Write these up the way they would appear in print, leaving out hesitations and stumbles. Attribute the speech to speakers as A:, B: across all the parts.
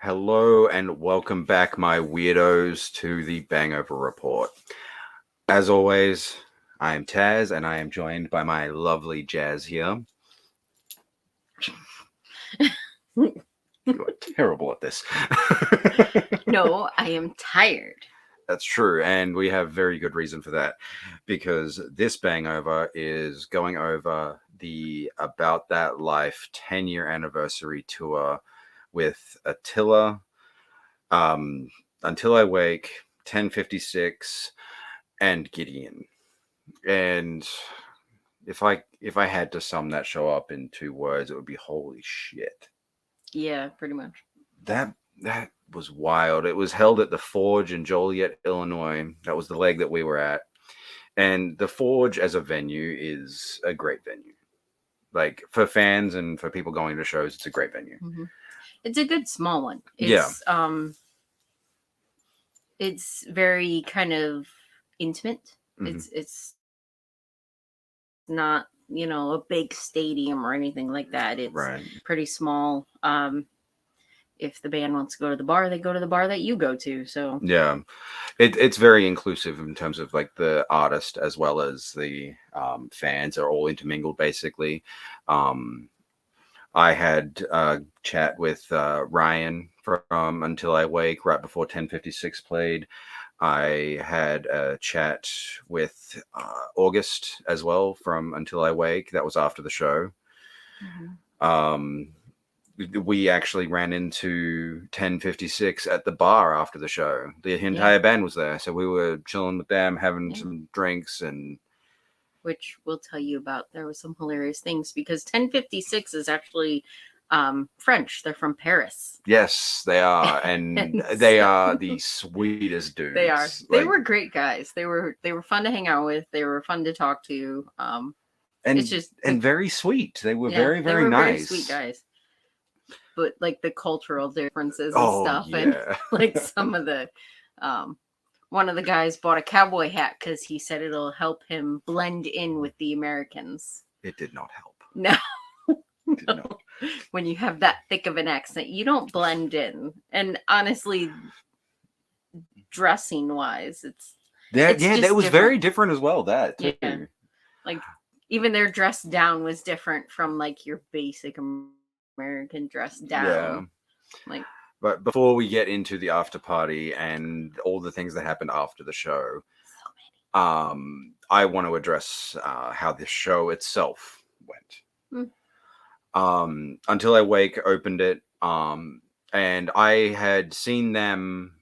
A: Hello and welcome back, my weirdos, to the Bangover Report. As always, I am Taz and I am joined by my lovely Jaz here. You are terrible at this.
B: No, I am tired.
A: That's true, and we have very good reason for that because this Bangover is going over the About That Life 10-year anniversary tour with Attila, Until I Wake, 1056, and Gideon. And if I had to sum that show up in 2 words, it would be holy shit.
B: Yeah, pretty much.
A: That was wild. It was held at the Forge in Joliet, Illinois. That was the leg that we were at. And the Forge as a venue is a great venue. Like for fans and for people going to shows, it's a great venue.
B: Mm-hmm. It's a good small one. It's very kind of intimate.
A: Mm-hmm.
B: It's not, a big stadium or anything like that. It's pretty small. If the band wants to go to the bar, they go to the bar that you go to. So
A: yeah, it's very inclusive in terms of like the artist as well as the fans are all intermingled basically. I had a chat with Ryan from Until I Wake right before 1056 played. I had a chat with August as well from Until I Wake. That was after the show. Mm-hmm. We actually ran into 1056 at the bar after the show. The entire band was there, so we were chilling with them, having some drinks, and
B: which we'll tell you about. There were some hilarious things because 1056 is actually French. They're from Paris.
A: Yes, they are, and they are the sweetest dudes.
B: They are. They were great guys. They were fun to hang out with. They were fun to talk to.
A: And very sweet. They were very, very nice.
B: Very sweet guys. But like the cultural differences and stuff, and like some of the, one of the guys bought a cowboy hat because he said it'll help him blend in with the Americans.
A: It did not help.
B: No. It did not. When you have that thick of an accent, you don't blend in. And honestly, dressing wise, it's
A: that was different. Very different as well. That too.
B: Yeah. Like even their dress down was different from like your basic American dress down. Yeah. Like,
A: but before we get into the after party and all the things that happened after the show, I want to address how the show itself went. Until I Wake opened it, and I had seen them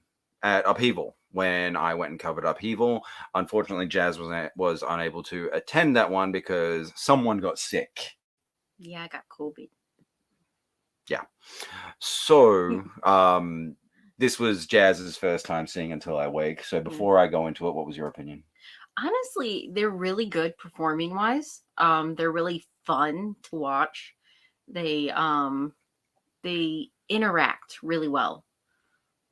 A: at Upheaval when I went and covered Upheaval. Unfortunately, Jaz was unable to attend that one because someone got sick.
B: Yeah, I got COVID.
A: Yeah. So, this was Jaz's first time seeing Until I Wake. So before I go into it, what was your opinion?
B: Honestly, they're really good performing wise. They're really fun to watch. They interact really well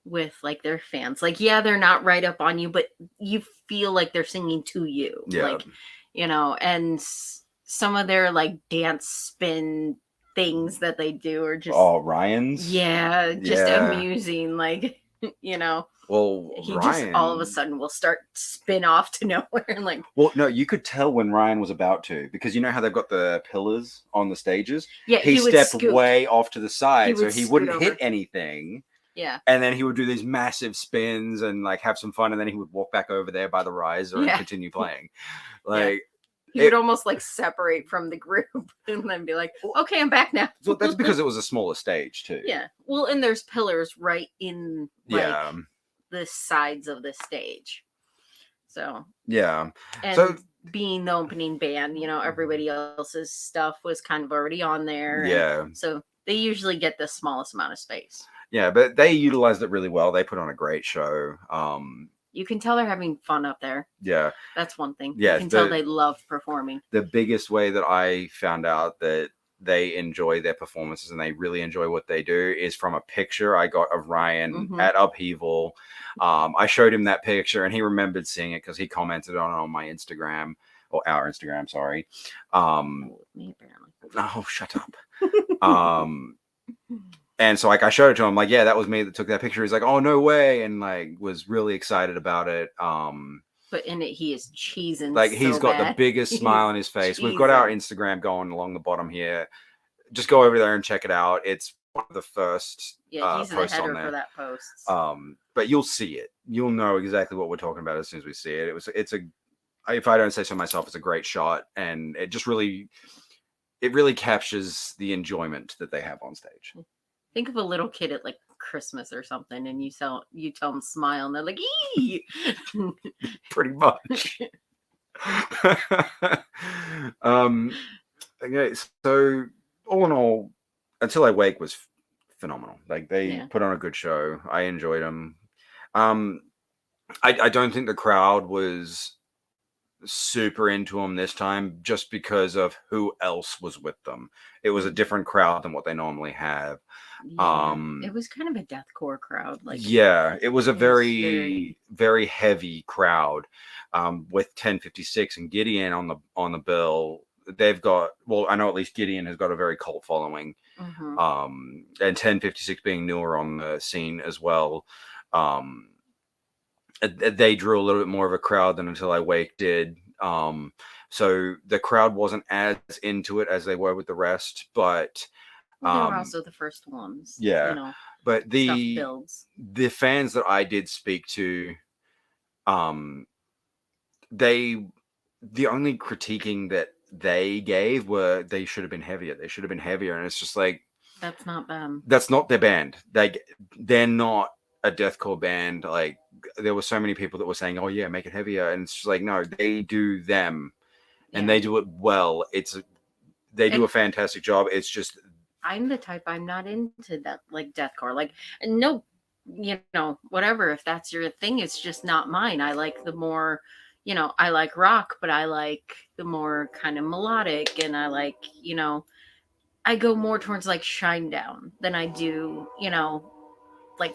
B: with like their fans. Like, yeah, they're not right up on you, but you feel like they're singing to you.
A: Yeah.
B: Like, and some of their like dance spin things that they do are just
A: Ryan's
B: just amusing, like
A: well,
B: he Ryan just all of a sudden will start spin off to nowhere and like,
A: well, no, you could tell when Ryan was about to, because you know how they've got the pillars on the stages. He stepped way off to the side so he wouldn't hit anything.
B: Yeah.
A: And then he would do these massive spins and like have some fun, and then he would walk back over there by the riser and continue playing. Like
B: he would almost like separate from the group and then be like, okay, I'm back now.
A: Well, that's because it was a smaller stage too.
B: Yeah. Well, and there's pillars right in the sides of the stage. So
A: yeah.
B: And so being the opening band, everybody else's stuff was kind of already on there.
A: Yeah.
B: So they usually get the smallest amount of space.
A: Yeah, but they utilized it really well. They put on a great show.
B: You can tell they're having fun up there.
A: Yeah.
B: That's one thing.
A: Yeah,
B: you can tell they love performing.
A: The biggest way that I found out that they enjoy their performances and they really enjoy what they do is from a picture I got of Ryan at Upheaval. I showed him that picture and he remembered seeing it because he commented on it on my Instagram, or our Instagram, sorry.
B: Me apparently.
A: Oh, shut up. And so like I showed it to him, like, yeah, that was me that took that picture. He's like, oh no way, and like was really excited about it.
B: But in it, he is cheesing.
A: Like he's got the biggest smile on his face. We've got our Instagram going along the bottom here. Just go over there and check it out. It's one of the first
B: he's
A: posts
B: the header
A: on there
B: for that post.
A: But you'll see it. You'll know exactly what we're talking about as soon as we see it. It's a, if I don't say so myself, it's a great shot, and it just really captures the enjoyment that they have on stage.
B: Think of a little kid at like Christmas or something, and you tell them smile, and they're like, "Ee!"
A: Pretty much. Okay, so all in all, Until I Wake was phenomenal. Like they put on a good show. I enjoyed them. I don't think the crowd was super into them this time just because of who else was with them. It was a different crowd than what they normally have.
B: It was kind of a deathcore crowd. Like
A: it was a very heavy crowd. With 1056 and Gideon on the bill. They've got, well, I know at least Gideon has got a very cult following.
B: Mm-hmm.
A: And 1056 being newer on the scene as well. They drew a little bit more of a crowd than Until I Wake did. So the crowd wasn't as into it as they were with the rest, but
B: they were also the first ones.
A: Yeah.
B: You know,
A: but the fans that I did speak to, the only critiquing that they gave were they should have been heavier. They should have been heavier. And it's just like,
B: that's not them.
A: That's not their band. They're not a deathcore band. Like there were so many people that were saying, "Oh yeah, make it heavier," and it's just like, no, they do them, and they do it well. They do a fantastic job. It's just
B: I'm the type, I'm not into that, like deathcore. Like no, whatever. If that's your thing, it's just not mine. I like the more, I like rock, but I like the more kind of melodic, and I like, I go more towards like Shinedown than I do, like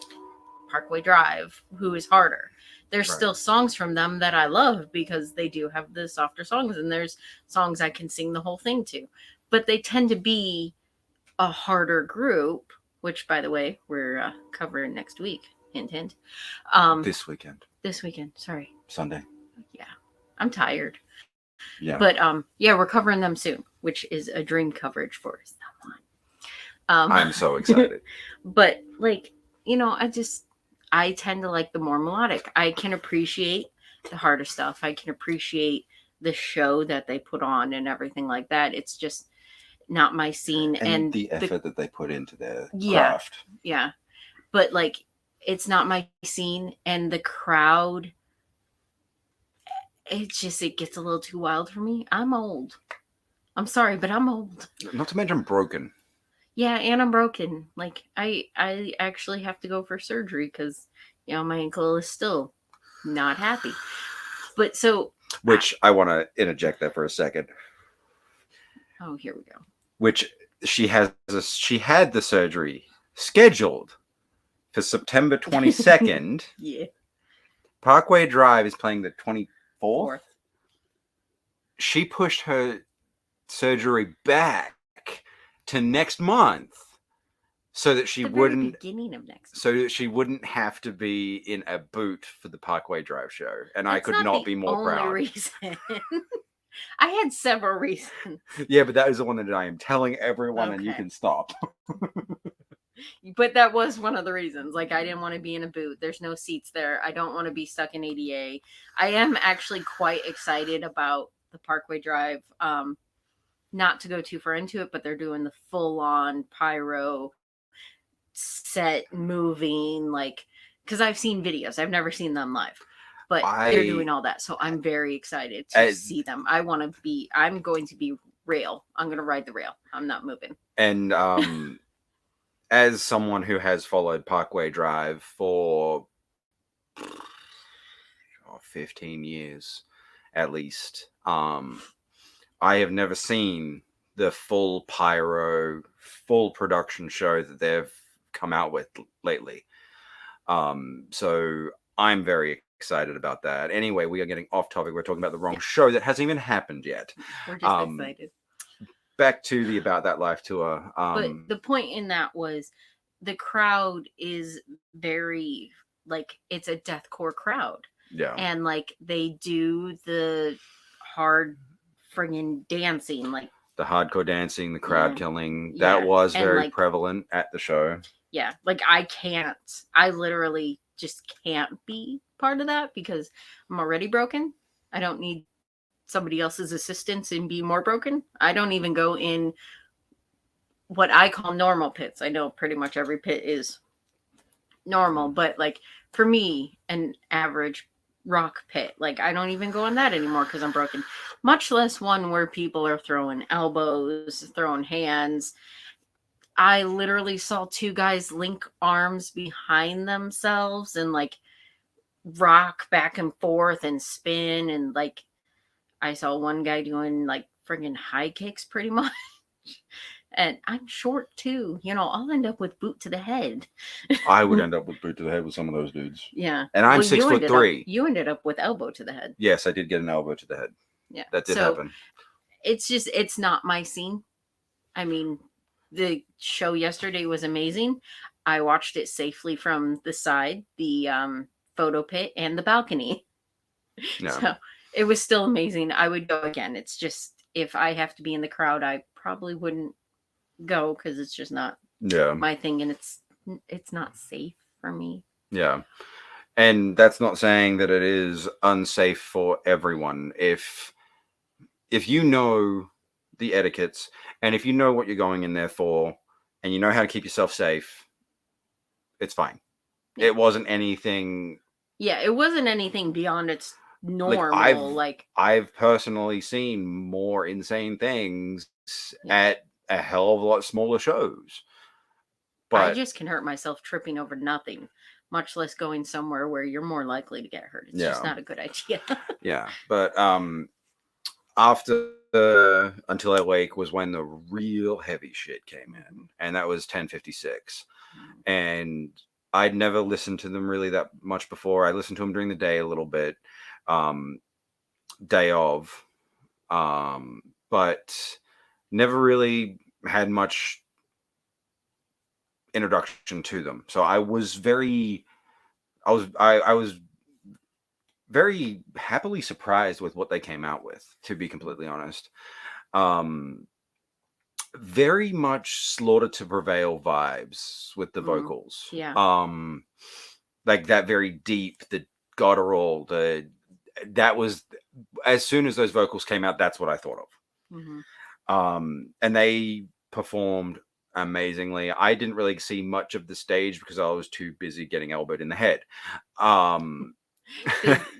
B: Parkway Drive, who is harder. There's still songs from them that I love because they do have the softer songs, and there's songs I can sing the whole thing to. But they tend to be a harder group, which, by the way, we're covering next week. Hint, hint.
A: This weekend.
B: Sorry.
A: Sunday.
B: Yeah. I'm tired.
A: Yeah.
B: But we're covering them soon, which is a dream coverage for someone.
A: I'm so excited.
B: But like, I tend to like the more melodic. I can appreciate the harder stuff. I can appreciate the show that they put on and everything like that. It's just not my scene. And
A: the effort that they put into their craft.
B: Yeah. But like, it's not my scene, and the crowd, it gets a little too wild for me. I'm old. I'm sorry, but I'm old.
A: Not to mention broken.
B: Yeah, and I'm broken. Like I actually have to go for surgery because my ankle is still not happy. But
A: which I want to interject that for a second.
B: Oh, here we go.
A: Which she had the surgery scheduled for September 22nd.
B: Yeah.
A: Parkway Drive is playing the 24th. She pushed her surgery back to next month so that she wouldn't
B: beginning of next
A: so that she wouldn't have to be in a boot for the Parkway Drive show. And I could not be more proud.
B: Reason. I had several reasons.
A: Yeah, but that is the one that I am telling everyone, and you can stop.
B: But that was one of the reasons. Like, I didn't want to be in a boot. There's no seats there. I don't want to be stuck in ADA. I am actually quite excited about the Parkway Drive. Not to go too far into it, but they're doing the full-on pyro set moving, like, because I've seen videos. I've never seen them live, but they're doing all that. So I'm very excited to see them. I'm going to be rail. I'm going to ride the rail. I'm not moving.
A: And as someone who has followed Parkway Drive for 15 years at least, I have never seen the full pyro, full production show that they've come out with lately. So I'm very excited about that. Anyway, we are getting off topic. We're talking about the wrong show that hasn't even happened yet.
B: We're just excited.
A: Back to the About That Life tour.
B: But the point in that was the crowd is very, like, it's a deathcore crowd.
A: Yeah.
B: And, like, they do the hard friggin' dancing, like
A: the hardcore dancing, the crowd killing, that
B: Yeah.
A: was
B: And,
A: very
B: like,
A: prevalent at the show.
B: Yeah, like, I literally just can't be part of that because I'm already broken. I don't need somebody else's assistance and be more broken. I don't even go in what I call normal pits. I know pretty much every pit is normal, but, like, for me, an average rock pit, like, I don't even go in that anymore because I'm broken. Much less one where people are throwing elbows, throwing hands. I literally saw two guys link arms behind themselves and, like, rock back and forth and spin. And, like, I saw one guy doing, like, friggin' high kicks pretty much. And I'm short too. I'll end up with boot to the head.
A: I would end up with boot to the head with some of those dudes.
B: Yeah.
A: And I'm 6'3".
B: You ended up with elbow to the head.
A: Yes, I did get an elbow to the head.
B: Yeah.
A: That did happen.
B: It's not my scene. I mean, the show yesterday was amazing. I watched it safely from the side, the photo pit, and the balcony. Yeah. So it was still amazing. I would go again. It's just, if I have to be in the crowd, I probably wouldn't go because it's just not my thing, and it's not safe for me.
A: Yeah. And that's not saying that it is unsafe for everyone. If you know the etiquettes, and if you know what you're going in there for, and you know how to keep yourself safe, it's fine. Yeah. It wasn't anything.
B: Yeah, it wasn't anything beyond its normal.
A: I've personally seen more insane things at a hell of a lot smaller shows.
B: But I just can hurt myself tripping over nothing, much less going somewhere where you're more likely to get hurt. It's just not a good idea.
A: Yeah, but after Until I Wake was when the real heavy shit came in, and that was 1056. And I'd never listened to them really that much before. I listened to them during the day a little bit, day of, but never really had much introduction to them. So I was very happily surprised with what they came out with, to be completely honest. Very much Slaughter to Prevail vibes with the vocals.
B: Yeah.
A: Like that very deep, the guttural, that was, as soon as those vocals came out, that's what I thought of. Mm-hmm. And they performed amazingly. I didn't really see much of the stage because I was too busy getting elbowed in the head.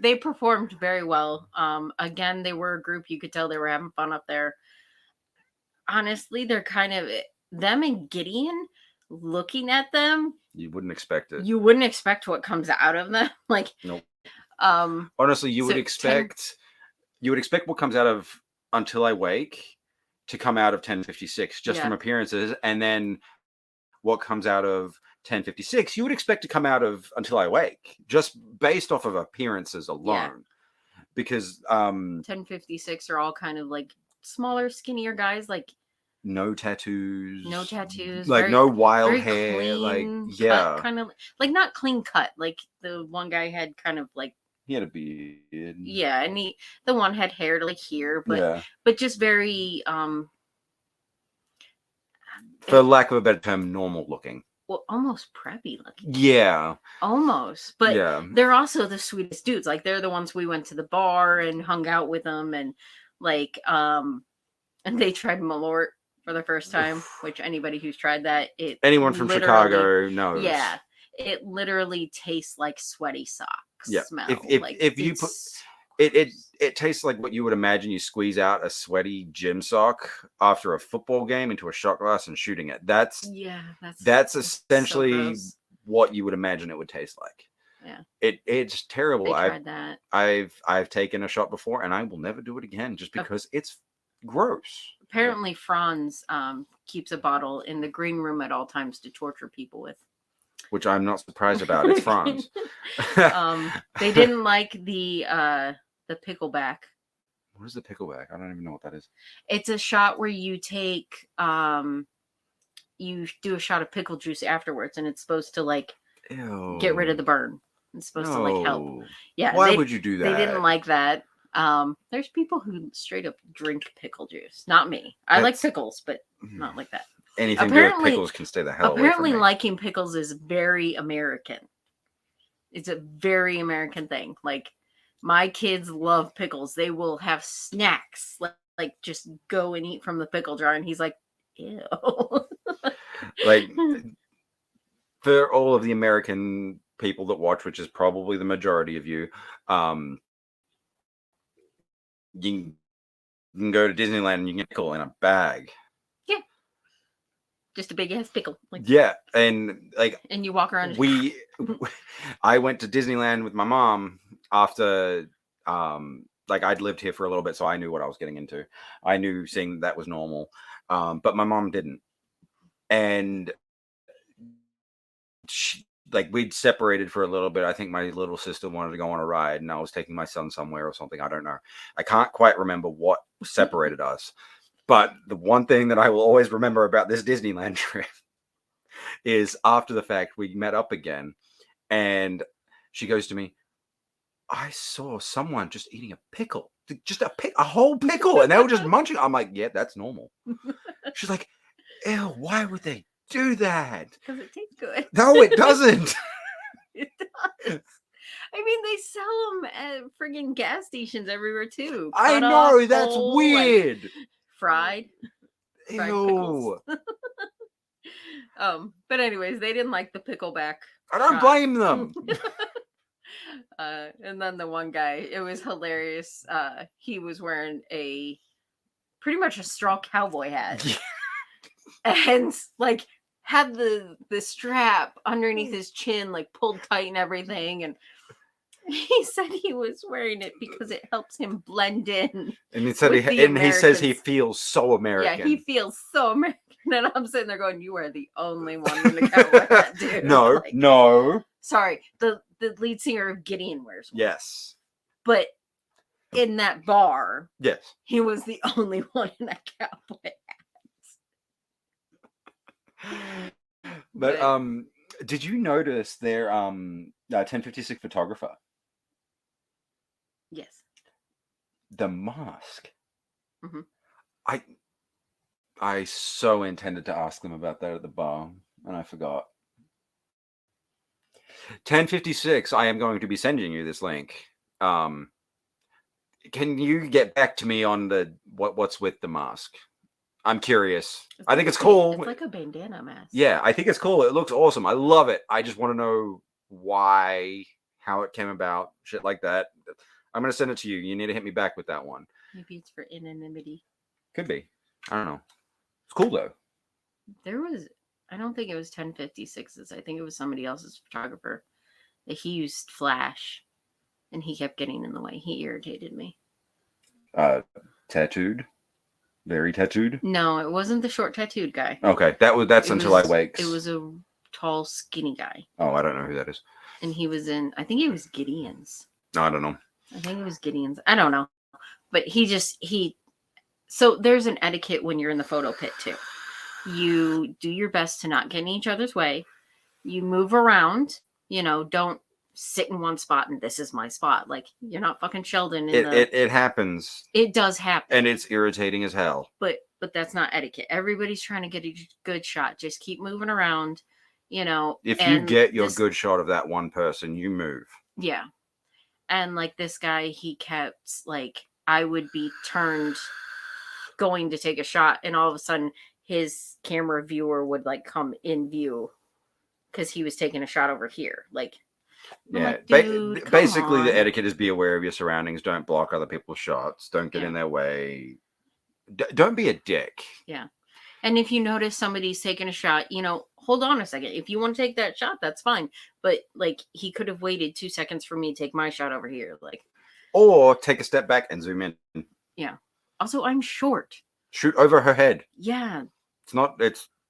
B: They performed very well. Again, they were a group, you could tell they were having fun up there. Honestly, they're kind of, them and Gideon, looking at them,
A: you wouldn't expect it.
B: You wouldn't expect what comes out of them. Like,
A: nope. Honestly, you would expect what comes out of Until I Wake to come out of 1056 just from appearances, and then what comes out of 1056 you would expect to come out of Until I Wake, just based off of appearances alone. Because
B: 1056 are all kind of like smaller, skinnier guys, like
A: no tattoos,
B: like
A: no wild hair, like
B: cut, kind of like not clean cut. Like the one guy had kind of like,
A: he had a beard.
B: Yeah, and the one had hair to like here, but just very
A: for lack of a better term, normal looking.
B: Well, almost preppy looking.
A: Yeah.
B: Almost. But they're also the sweetest dudes. Like, they're the ones we went to the bar and hung out with them, and like and they tried Malort for the first time, which anybody who's tried that,
A: anyone from Chicago knows.
B: Yeah. It literally tastes like sweaty socks smell.
A: If you put it tastes like what you would imagine you squeeze out a sweaty gym sock after a football game into a shot glass and shooting it. That's essentially what you would imagine it would taste like. Yeah. It's terrible.
B: I tried that.
A: I've taken a shot before, and I will never do it again just because it's gross.
B: Apparently Franz keeps a bottle in the green room at all times to torture people with.
A: Which I'm not surprised about. It's Franz.
B: They didn't like the pickleback.
A: What is the pickleback? I don't even know what that is.
B: It's a shot where you take you do a shot of pickle juice afterwards, and it's supposed to like
A: Ew.
B: get rid of the burn. It's supposed to like help. Yeah.
A: Why would you do that?
B: They didn't like that. There's people who straight up drink pickle juice. Not me. I like pickles, but not like that.
A: Anything to do with pickles can stay the hell away from me.
B: Apparently, liking pickles is very American. It's a very American thing. Like, my kids love pickles. They will have snacks, like just go and eat from the pickle jar. And he's like, ew.
A: Like, for all of the American people that watch, which is probably the majority of you, you can go to Disneyland and you can get a pickle in a bag.
B: Yeah. Just a big ass pickle.
A: Like, yeah. And like,
B: and you walk around.
A: I went to Disneyland with my mom after, like, I'd lived here for a little bit, so I knew what I was getting into. I knew seeing that was normal. But my mom didn't. And we'd separated for a little bit. I think my little sister wanted to go on a ride, and I was taking my son somewhere or something. I don't know. I can't quite remember what separated us. But the one thing that I will always remember about this Disneyland trip is after the fact, we met up again, and she goes to me, I saw someone just eating a pickle, just a whole pickle, and they were just munching. I'm like, yeah, that's normal. She's like, ew, why would they do that?
B: Because it tastes good.
A: No, it doesn't.
B: It does. I mean, they sell them at friggin' gas stations everywhere too.
A: I know, that's weird.
B: Like, fried
A: Ew.
B: But anyways, they didn't like the pickleback.
A: I don't blame them.
B: And then the one guy, it was hilarious. He was wearing pretty much a straw cowboy hat. And like had the strap underneath his chin like pulled tight and everything, and he said he was wearing it because it helps him blend in. And he said
A: he says he feels so American.
B: Yeah, he feels so American. And I'm sitting there going, "You are the only one in the cowboy hat, dude."
A: No, like, no.
B: Sorry, the lead singer of Gideon wears one.
A: Yes,
B: but in that bar,
A: yes,
B: he was the only one in that cowboy hat.
A: But did you notice their 1056 photographer?
B: Yes.
A: The mask.
B: Mm-hmm.
A: I so intended to ask them about that at the bar, and I forgot. 1056. I am going to be sending you this link. Can you get back to me on the what's with the mask? I'm curious. I think it's cool.
B: It's like a bandana mask.
A: Yeah, I think it's cool. It looks awesome. I love it. I just want to know why, how it came about, shit like that. I'm going to send it to you. You need to hit me back with that one.
B: Maybe it's for anonymity.
A: Could be. I don't know. It's cool, though.
B: I don't think it was 1056's. I think it was somebody else's photographer. That he used flash, and he kept getting in the way. He irritated me.
A: Tattooed? Very tattooed?
B: No, it wasn't the short tattooed guy.
A: Okay, that's Until I Wake.
B: It was a tall, skinny guy.
A: Oh, I don't know who that is.
B: And he was I think he was Gideon's.
A: No, I don't know.
B: I think it was Gideon's. I don't know. But so there's an etiquette when you're in the photo pit too. You do your best to not get in each other's way. You move around, don't sit in one spot and this is my spot. Like, you're not fucking Sheldon.
A: It happens.
B: It does happen.
A: And it's irritating as hell.
B: But that's not etiquette. Everybody's trying to get a good shot. Just keep moving around,
A: If you get your good shot of that one person, you move.
B: Yeah. And like this guy, he kept like, I would be turned going to take a shot, and all of a sudden his camera viewer would like come in view because he was taking a shot over here. Like,
A: yeah,
B: like,
A: basically the etiquette is be aware of your surroundings. Don't block other people's shots. Don't get in their way. Don't be a dick.
B: Yeah. And if you notice somebody's taking a shot, hold on a second. If you want to take that shot, that's fine. But like, he could have waited 2 seconds for me to take my shot over here. Like,
A: or take a step back and zoom in.
B: Yeah. Also, I'm short.
A: Shoot over her head.
B: Yeah.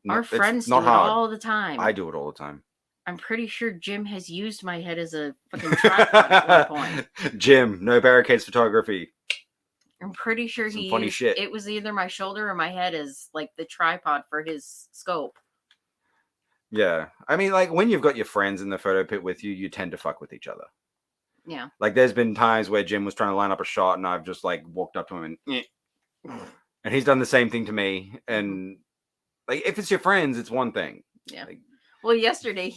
A: Our
B: friends
A: do it
B: all the time.
A: I do it all the time.
B: I'm pretty sure Jim has used my head as a fucking tripod at one point.
A: Jim, no barricades photography.
B: I'm pretty sure
A: funny shit.
B: It was either my shoulder or my head as like the tripod for his scope.
A: Yeah. I mean, like, when you've got your friends in the photo pit with you, you tend to fuck with each other.
B: Yeah.
A: Like, there's been times where Jim was trying to line up a shot and I've just, like, walked up to him and he's done the same thing to me. And, like, if it's your friends, it's one thing.
B: Yeah.
A: Like,
B: well, yesterday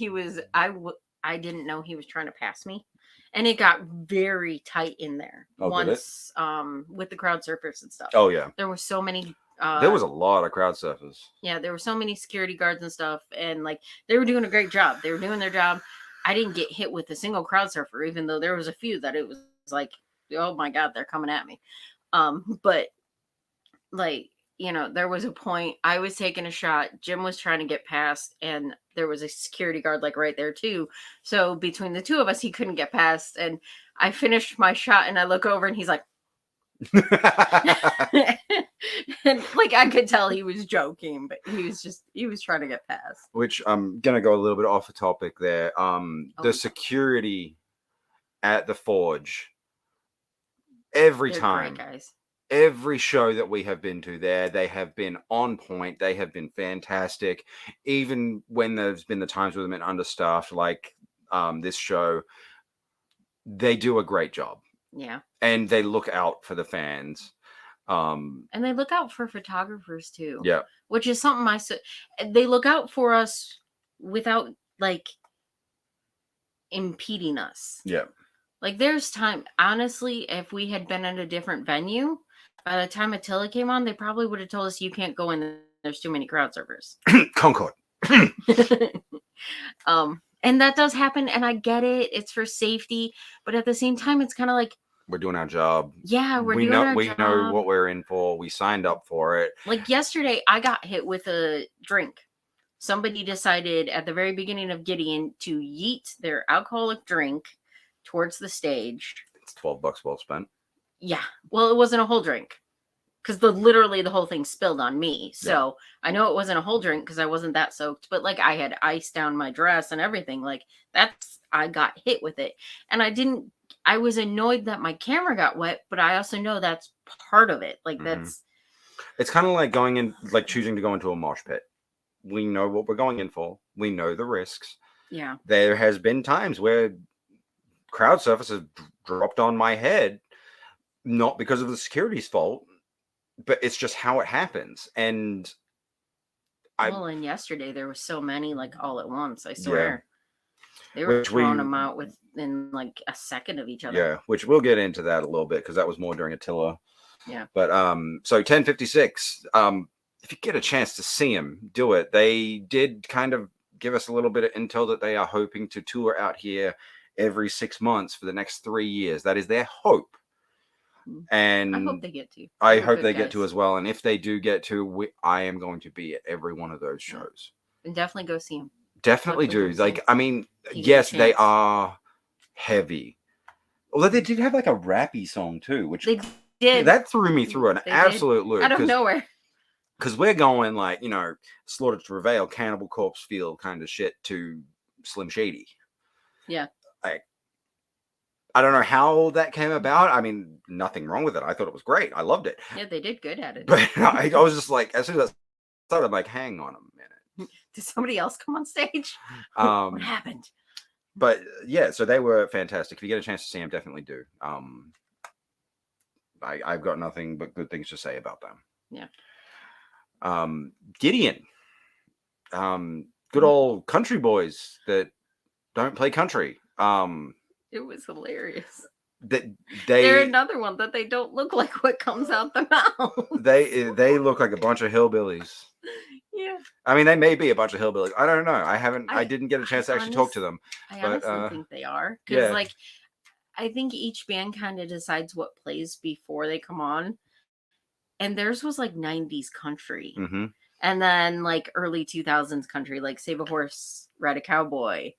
B: I didn't know he was trying to pass me. And it got very tight in there once with the crowd surfers and stuff.
A: Oh, yeah.
B: There were so many.
A: There was a lot of crowd surfers.
B: Yeah, there were so many security guards and stuff. And like they were doing a great job. They were doing their job. I didn't get hit with a single crowd surfer, even though there was a few that it was like, oh my God, they're coming at me. But like, you know, there was a point I was taking a shot. Jim was trying to get past, and there was a security guard like right there too. So between the two of us, he couldn't get past. And I finished my shot, and I look over, and he's like, and like I could tell he was joking, but he was trying to get past.
A: Which I'm gonna go a little bit off the topic there. The security at the Forge every
B: They're
A: time.
B: great guys.
A: Every show that we have been to there, they have been on point. They have been fantastic. Even when there's been the times where they've been understaffed, like this show, they do a great job.
B: Yeah.
A: And they look out for the fans.
B: And they look out for photographers too.
A: Yeah.
B: Which is something they look out for us without like impeding us.
A: Yeah.
B: Like there's time, honestly, if we had been at a different venue, by the time Attila came on, they probably would have told us you can't go in. There's too many crowd surfers.
A: Concord.
B: And that does happen, and I get it. It's for safety, but at the same time, it's kind of like
A: we're doing our job.
B: Yeah, we
A: know what we're in for. We signed up for it.
B: Like yesterday, I got hit with a drink. Somebody decided at the very beginning of Gideon to yeet their alcoholic drink towards the stage.
A: It's $12 well spent.
B: Yeah. Well, it wasn't a whole drink because literally the whole thing spilled on me. So I know it wasn't a whole drink because I wasn't that soaked, but like I had ice down my dress and everything. Like I got hit with it. And I was annoyed that my camera got wet, but I also know that's part of it. Like
A: it's kind of like going in, like choosing to go into a mosh pit. We know what we're going in for. We know the risks.
B: Yeah.
A: There has been times where crowd surfers have dropped on my head, not because of the security's fault, but it's just how it happens. And
B: and yesterday there were so many like all at once, I swear. Yeah. They were throwing them out within like a second of each other.
A: Yeah, which we'll get into that a little bit because that was more during Attila.
B: Yeah.
A: But so 1056, if you get a chance to see them, do it. They did kind of give us a little bit of intel that they are hoping to tour out here every 6 months for the next 3 years. That is their hope. And
B: I hope they get to.
A: I hope they get to as well. And if they do get to, I am going to be at every one of those shows.
B: And definitely go see them.
A: Definitely do. Like, I mean, yes, they are heavy. Although they did have like a rappy song too, which
B: they did.
A: That threw me through an absolute loop.
B: Out of nowhere.
A: Because we're going like, you know, Slaughter to Prevail, Cannibal Corpse feel kind of shit to Slim Shady.
B: Yeah.
A: Like, I don't know how that came about. I mean, nothing wrong with it. I thought it was great. I loved it.
B: Yeah, they did good at it.
A: But I was just like, as soon as I started, I'm like, hang on a minute.
B: Did somebody else come on stage? What happened?
A: But yeah, so they were fantastic. If you get a chance to see them, definitely do. I've got nothing but good things to say about them.
B: Yeah.
A: Gideon. Good old country boys that don't play country.
B: It was hilarious.
A: They're
B: another one that they don't look like what comes out the mouth.
A: They look like a bunch of hillbillies.
B: Yeah.
A: I mean, they may be a bunch of hillbillies. I don't know. I didn't get a chance to actually talk to them.
B: I honestly think they are. Because like I think each band kind of decides what plays before they come on. And theirs was like 90s country.
A: Mm-hmm.
B: And then like early 2000s country, like Save a Horse, Ride a Cowboy.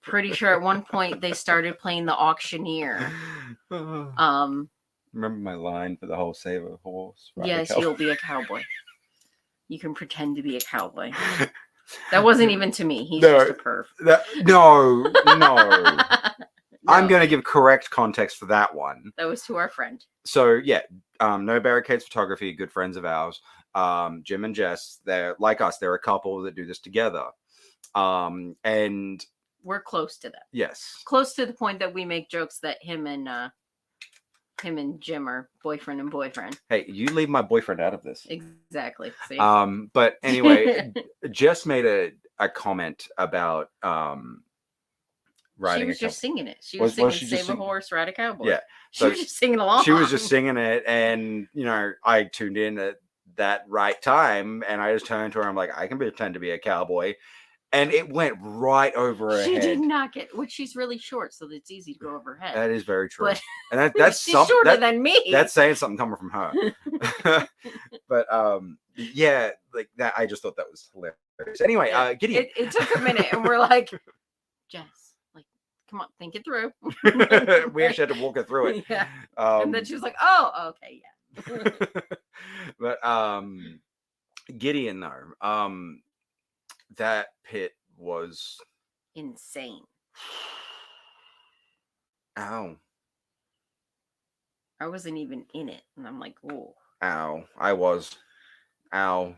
B: Pretty sure at one point they started playing The Auctioneer.
A: Remember my line for the whole Save a Horse?
B: Yes, you'll be a cowboy. You can pretend to be a cowboy. That wasn't even to me. He's just a perv.
A: I'm going to give correct context for that one.
B: That was to our friend.
A: So yeah, No Barricades Photography, good friends of ours. Jim and Jess, they're like us. They're a couple that do this together. And
B: we're close to them.
A: Yes.
B: Close to the point that we make jokes that him and Jim are boyfriend and boyfriend.
A: Hey, you leave my boyfriend out of this.
B: Exactly. See?
A: But anyway, Jess made a comment about riding.
B: She was just singing it. She was singing "Save a Horse, Ride a Cowboy."
A: Yeah,
B: so she was just singing along.
A: She was just singing it, and I tuned in at that right time, and I just turned to her. I'm like, I can pretend to be a cowboy. And it went right over her head.
B: She did not get, which she's really short, so it's easy to go over her head.
A: That is very true. And that's
B: she's shorter than me.
A: That's saying something coming from her. But yeah, like that. I just thought that was hilarious. Anyway, Gideon.
B: It took a minute, and we're like, Jess, like, come on, think it through.
A: We actually had to walk her through it.
B: Yeah. And then she was like, oh, okay, yeah.
A: But Gideon though, that pit was
B: insane.
A: Ow.
B: I wasn't even in it, and I'm like, oh.
A: Ow. I was. Ow.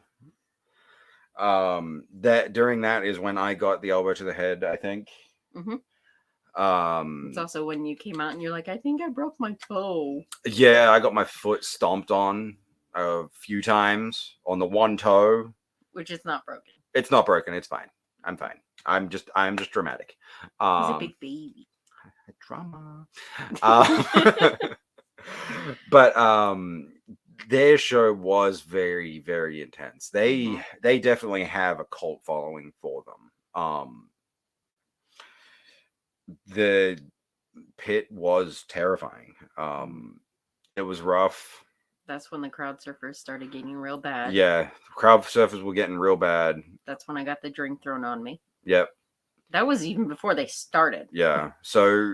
A: That during that is when I got the elbow to the head, I think.
B: Mm-hmm. It's also when you came out and you're like, I think I broke my toe.
A: Yeah, I got my foot stomped on a few times on the one toe.
B: Which is not broken.
A: It's not broken. It's fine. I'm fine. I'm just dramatic.
B: He's a big baby.
A: Drama. But their show was very, very intense. They definitely have a cult following for them. The pit was terrifying. It was rough.
B: That's when the crowd surfers started getting real bad.
A: Yeah, crowd surfers were getting real bad.
B: That's when I got the drink thrown on me.
A: Yep.
B: That was even before they started.
A: Yeah. So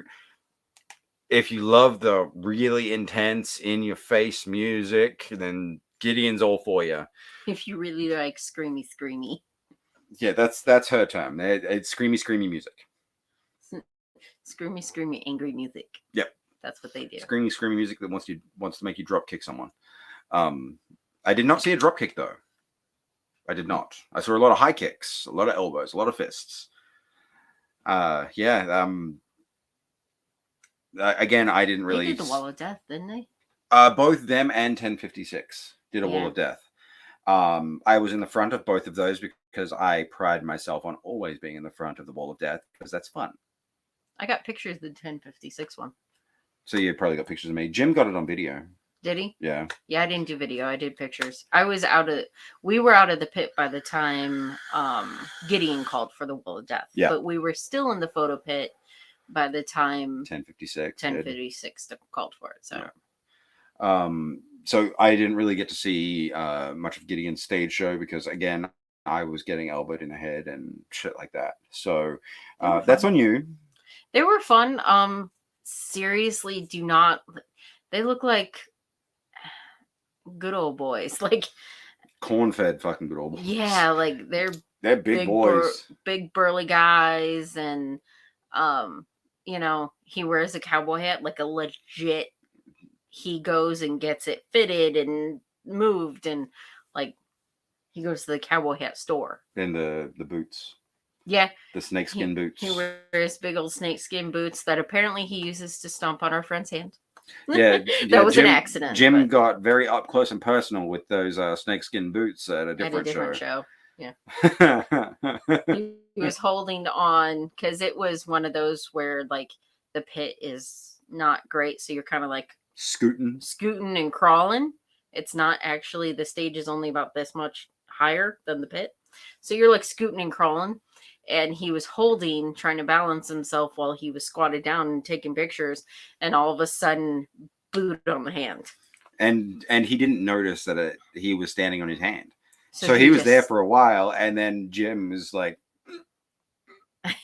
A: if you love the really intense, in-your-face music, then Gideon's all for you.
B: If you really like screamy, screamy.
A: Yeah, that's her term. It's screamy, screamy music.
B: Screamy, screamy, angry music.
A: Yep.
B: That's what they do.
A: Screamy, screamy music that wants to make you drop kick someone. I did not see a drop kick though. I did not. I saw a lot of high kicks, a lot of elbows, a lot of fists. Yeah. Again, I didn't really.
B: They did the Wall of Death, didn't they?
A: Both them and 1056 did a Wall of Death. I was in the front of both of those because I pride myself on always being in the front of the Wall of Death because that's fun.
B: I got pictures of the 1056 one.
A: So you probably got pictures of me. Jim got it on video.
B: Did he?
A: Yeah.
B: Yeah, I didn't do video. I did pictures. We were out of the pit by the time Gideon called for the Wall of Death.
A: Yeah.
B: But we were still in the photo pit by the time
A: 1056
B: called for it. So.
A: Yeah. So I didn't really get to see much of Gideon's stage show because again, I was getting elbowed in the head and shit like that. So that's on you.
B: They were fun. Seriously, do not. They look like good old boys, like
A: corn-fed fucking good old boys.
B: Yeah, like they're
A: big boys,
B: big burly guys, and he wears a cowboy hat, like a legit. He goes and gets it fitted and moved, and like he goes to the cowboy hat store.
A: And the boots.
B: Yeah.
A: The snakeskin boots.
B: He wears big old snakeskin boots that apparently he uses to stomp on our friend's hand.
A: Yeah.
B: That was an accident.
A: Jim got very up close and personal with those snakeskin boots at a different
B: show. Yeah. He was holding on because it was one of those where like the pit is not great. So you're kind of like scooting and crawling. It's not actually, the stage is only about this much higher than the pit. So you're like scooting and crawling. And he was trying to balance himself while he was squatted down and taking pictures. And all of a sudden, boot on the hand. And
A: he didn't notice that he was standing on his hand. So he was there for a while. And then Jim is like,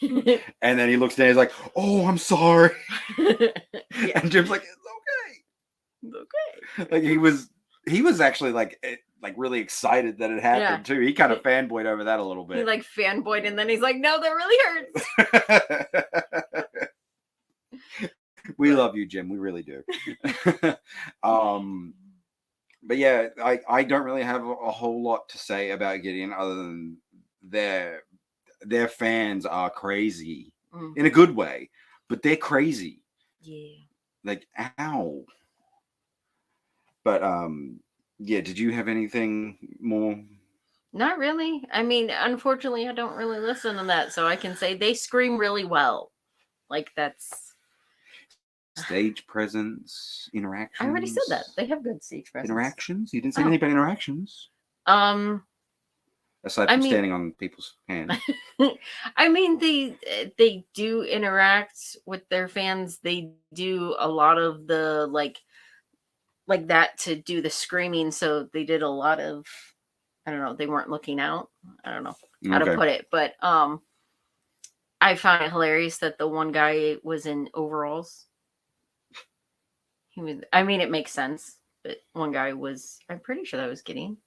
A: and then he looks down. He's like, "Oh, I'm sorry." And Jim's like, "It's okay." Like he was actually like really excited that it happened too. He kind of fanboyed over that a little bit.
B: He like fanboyed, and then he's like, "No, that really hurts."
A: we love you, Jim. We really do. But yeah, I don't really have a whole lot to say about Gideon other than their fans are crazy in a good way, but they're crazy.
B: Yeah.
A: Like, ow. But yeah, did you have anything more?
B: Not really. I mean, unfortunately, I don't really listen to that, so I can say they scream really well. Like, that's
A: Stage presence, interactions.
B: I already said that. They have good stage presence.
A: Interactions? You didn't say anything about interactions. Aside from standing on people's hands.
B: I mean, they do interact with their fans. They do a lot of the like that to do the screaming. So they did a lot of, I don't know, they weren't looking out. I don't know how to put it, but I found it hilarious that the one guy was in overalls. He was. I mean, it makes sense, but one guy was. I'm pretty sure that was Gideon.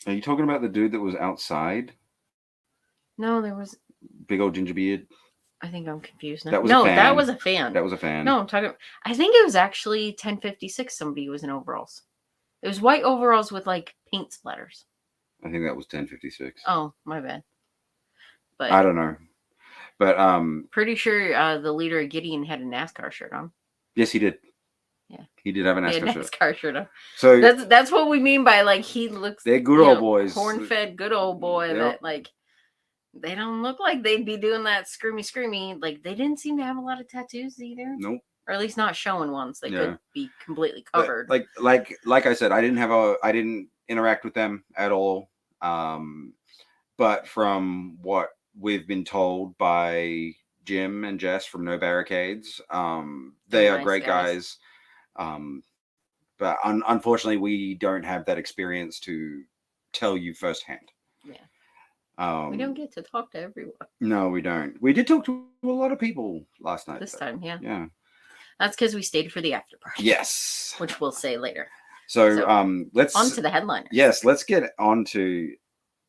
A: Are you talking about the dude that was outside?
B: No, there was
A: big old ginger beard.
B: I think I'm confused now.
A: That was
B: that was a fan.
A: That was a fan.
B: No, I'm talking. I think it was actually 1056. Somebody was in overalls. It was white overalls with like paint splatters.
A: I think that was 1056.
B: Oh, my bad. But
A: I don't know. But
B: pretty sure the leader of Gideon had a NASCAR shirt on.
A: Yes, he did.
B: Yeah,
A: he did have a NASCAR
B: shirt on.
A: So
B: that's what we mean by like he looks.
A: They're good old boys.
B: Corn-fed, good old boy. Yep. That like they don't look like they'd be doing that screamy. Like they didn't seem to have a lot of tattoos either.
A: Nope.
B: Or at least not showing ones. They could be completely covered.
A: But like I said, I didn't interact with them at all. But from what we've been told by Jim and Jess from No Barricades, they are nice great guys. But unfortunately, we don't have that experience to tell you firsthand.
B: Yeah. We don't get to talk to everyone.
A: No, we don't. We did talk to a lot of people last night.
B: This time, yeah.
A: Yeah.
B: That's because we stayed for the after party.
A: Yes.
B: Which we'll say later.
A: So let's
B: on to the headliner.
A: Yes, let's get on to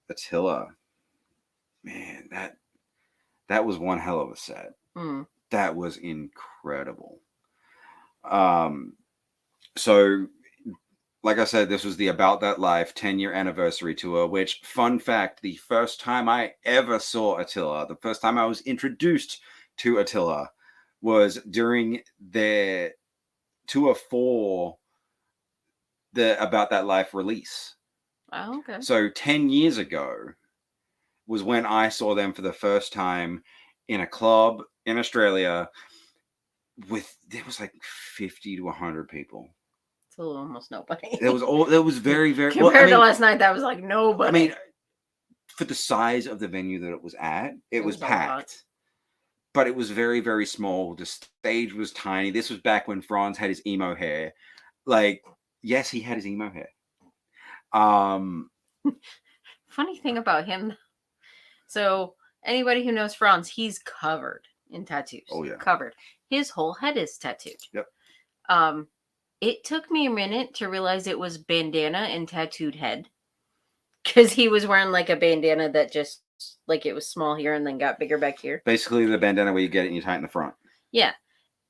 A: Attila. Man, that was one hell of a set. That was incredible. So like I said, this was the About That Life 10-year anniversary tour, which, fun fact, the first time I ever saw Attila, the first time I was introduced to Attila was during their tour for the About That Life release.
B: Oh, okay.
A: So 10 years ago was when I saw them for the first time in a club in Australia there was like 50 to 100 people.
B: It's almost nobody.
A: It was very, very
B: compared to last night. That was like nobody.
A: I mean, for the size of the venue that it was at, it was packed. But it was very, very small. The stage was tiny. This was back when Franz had his emo hair. Like, yes, he had his emo hair.
B: Funny thing about him. So anybody who knows Franz, he's covered in tattoos.
A: Oh yeah,
B: covered. His whole head is tattooed.
A: Yep.
B: It took me a minute to realize it was bandana and tattooed head, because he was wearing like a bandana that just like it was small here and then got bigger back here.
A: Basically, the bandana where you get it and you tie it in the front.
B: Yeah,